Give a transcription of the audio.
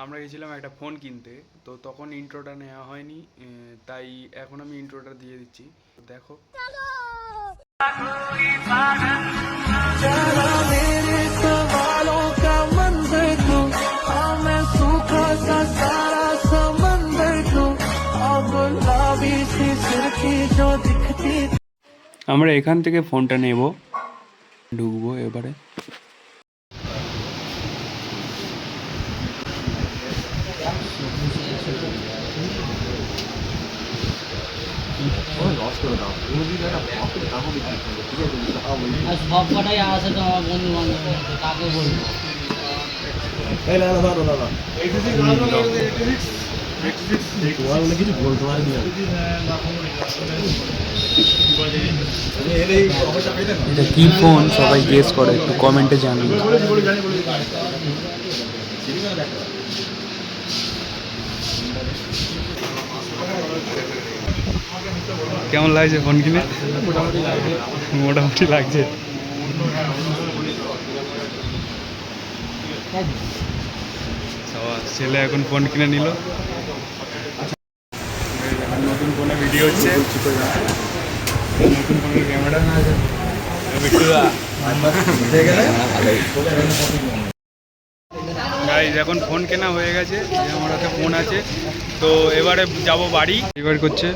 আমরা গেছিলাম একটা ফোন কিনতে, তো তখন ইন্ট্রোটা নেওয়া হয়নি, তাই এখন আমি ইন্ট্রোটা দিয়ে দিচ্ছি, দেখো। আমরা এখান থেকে ফোনটা নেব, ঢুকবো এবারে। সব কটাই আছে তো আমার বন্ধু বান্ধব, কাকে বলবো? কিছু বলতে পারিনি। এটা কি ফোন সবাই গেস করে, একটু কমেন্টে জানান। কেমন লাগছে ফোন কিনে? মোটামুটি লাগছে। ছেলে এখন ফোন কিনে নিল, নতুন ফোনে ভিডিও হচ্ছে, নতুন ফোনের ক্যামেরা না আছে। গাইস এখন ফোন কেনা হয়ে গেছে, আমার হাতে ফোন আছে, তো এবারে যাব বাড়ি। এবার করছে